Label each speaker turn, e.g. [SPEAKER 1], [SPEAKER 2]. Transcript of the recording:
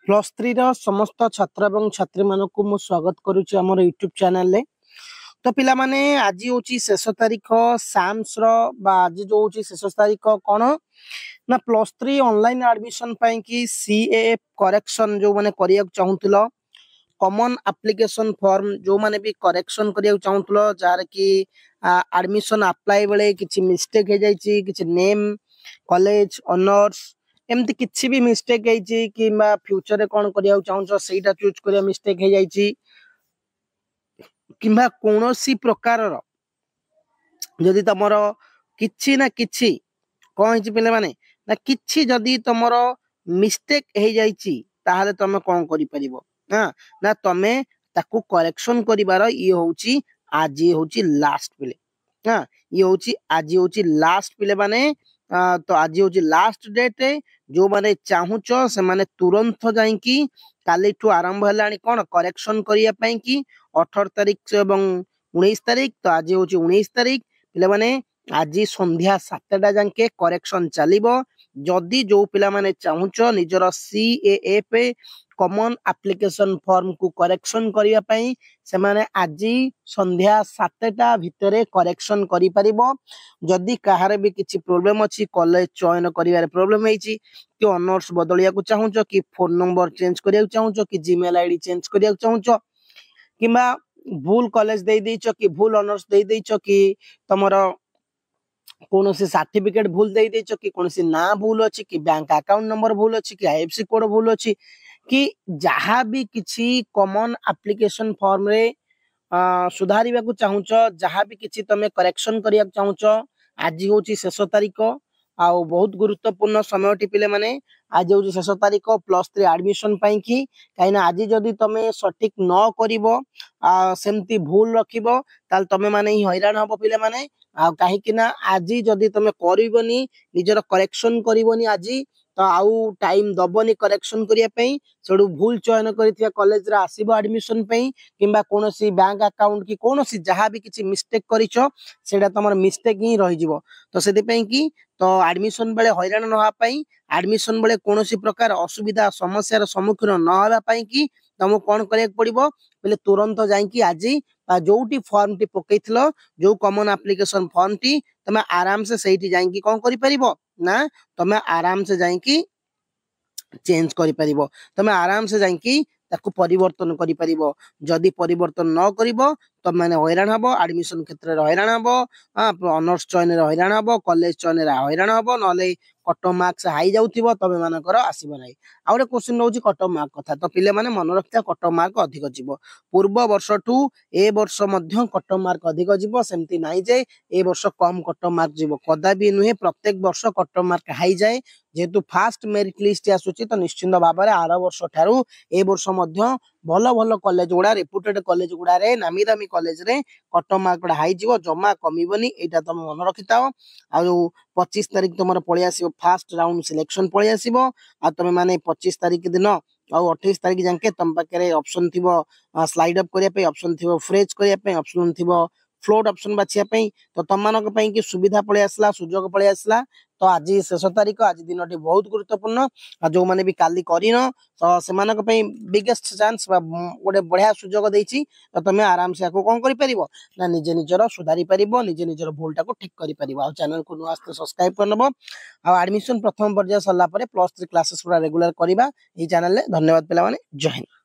[SPEAKER 1] Plus three समस्त छात्र एवं छात्री मानक मु स्वागत करुच्ची आम यूट्यूब चैनल रे। तो पिला माने आज हूँ शेष तारीख साम्स आज जो हूँ शेष तारीख कौन ना प्लस थ्री ऑनलाइन एडमिशन कि सीए करेक्शन जो माने करिया चाहूतिलो कॉमन एप्लिकेशन फॉर्म जो माने भी करेक्शन करिया चाहूतिलो जार कि एडमिशन अप्लाई बेले किछि मिस्टेक हे जाइछि किछि नेम कॉलेज ऑनर्स एमती किछि भी मिस्टेक है कि फ्यूचर रे कोन करिया चाहूछ सेटा चूज करिया मिस्टेक हे जाइछि किंबा कोनोसी प्रकार जदि तमर किछि ना किछि कोन हिछि पिले माने ना किछि जदि तमर मिस्टेक हे जाइछि ताहाले तमे कोन करि परिबो हां ना तमे ताकू करेक्शन करिवार ये होउछि आज होउछि लास्ट पिले हां ये होउछि आज होउछि लास्ट पिले माने तो आज होउछि लास्ट डेट जो माने चाहूच से माने तुरंत जाइकी काली ठू आरंभ हलानी कोन करेक्शन करिया पई कि 18 तारिख एवं 19 तारिख तो आज होउछि 19 तारिख पिले माने आज संध्या 7टा जाके करेक्शन चलिबो जदी जो पिला माने चाहूच निजर सीएए पे कॉमन एप्लिकेशन फॉर्म को करेक्शन करिया पई से माने आज संध्या 7टा भितरे करेक्शन करि परिबो जदी कहारे भी किछि प्रॉब्लम अछि कॉलेज चयन करिवारे प्रॉब्लम हेछि कि ऑनर्स बदलिया को चाहूच कि फोन नंबर चेंज करिया चाहूच कि जीमेल आईडी चेंज करिया चाहूच किबा भूल कॉलेज दे दैछ कि भूल ऑनर्स दे दैछ कि तमरो कोनोसी सर्टिफिकेट भूल दे दैछ कि कोनोसी ना भूल अछि कि बैंक अकाउंट नंबर भूल अछि कि आईएफएससी कोड भूल अछि कि जहाँ भी किछि कॉमन एप्लिकेशन फॉर्म रे सुधारिबा को चाहूच जहाँ भी किछि तमे करेक्शन करिया चाहूच आज होची शेष तारीख आउ बहुत गुरुत्वपूर्ण समय टिपिले माने आज होची शेष तारीख प्लस थ्री एडमिशन पाई कि काइना आज जदी तमे सठिक न करिवो सेमती भूल रखिबो ताल तमे माने ही हैरान हबो पिले माने आ काहे कि ना आज जदी तमे करिवोनी निजर करेक्शन करिवोनी आज तो आउ टाइम दबोनी करेक्शन करिया पई सेडू भूल चयन करिथिया कॉलेज रे आसीबो एडमिशन पई किंबा कोनोसी बैंक अकाउंट कि कोनोसी जहाँ भी किछि मिस्टेक करिछो सेडा तमर मिस्टेक ही रहि जिवो तो सेति पई कि तो एडमिशन बेले हैरान न होआ पई एडमिशन बेले कोनोसी प्रकार असुविधा समस्या रो सम्मुखीन न होला पई कि तमो कोन करिया पड़िबो पहले तुरंत जाईकी आज जोटी फॉर्म टी पकईथिलो जो कॉमन एप्लिकेशन फॉर्म टी तमे आराम से सेठी जाईकी कोन करि परिबो ना तमे आराम से जाईकी चेंज करि परिबो तमे आराम से जाईकी ताकू परिवर्तन करि परिबो जदी परिवर्तन न करिबो तो माने हैरान हबो एडमिशन क्षेत्र रे हैरान हबो ऑनर्स चयन रे हैरान हबो कॉलेज चयन रे हैरान हबो नले कट मार्क्स हाई जाउथिबो तबे मानकर आसीबो नै आउरे क्वेश्चन रहउची कट मार्क कथा तो पिले माने मन रखता कट मार्क अधिक जिवो पूर्व वर्ष टू ए वर्ष मध्य कट मार्क अधिक जिवो सेमती नाही जे ए वर्ष कम कट मार्क जिवो कदाबी नुहे प्रत्येक वर्ष कट मार्क हाई जाए जेतु फास्ट मेरिट लिस्ट आसुची तो निश्चित भाबरे आर वर्ष ठारू ए वर्ष मध्य भलो भलो कॉलेज गुडा रेपुटेड कॉलेज गुडा रे नामी दामी कॉलेज रे कट मार्क हाई जिवो जमा कमिबनी एटा तुम मन रखिताओ आ 25 तारिख तुमर पळि आसीबो फास्ट राउंड सिलेक्शन पळि आसीबो आ तमे माने 25 तारिख दिन आ 28 तारिख जाके तम पाके ऑप्शन थिबो स्लाइड अप करिया पे ऑप्शन थिबो फ्रेज करिया पे ऑप्शन थिबो फ्लोट ऑप्शन बाछिया पे तो तमनक पे कि सुविधा पळि आसला सुजोग पळि आसला तो आज शेष तारीख आज दिनटी बहुत गुरुत्वपूर्ण जो माने भी काली करिनो तो सेमानक पे बिगेस्ट चांस गोटे बढ़िया सुजोग देछि तो तमे आराम से आको कोन करि परिबो ना निजे निजर सुधारी परिबो निजे निजर भूलटा को ठीक करि परिबो आ चैनल को नुआस्ते सब्सक्राइब करनबो आ एडमिशन प्रथम पर्याय सरला परे प्लस 3 क्लासेस पूरा रेगुलर करिबा ई चैनल ले धन्यवाद पिला माने जय हिंद।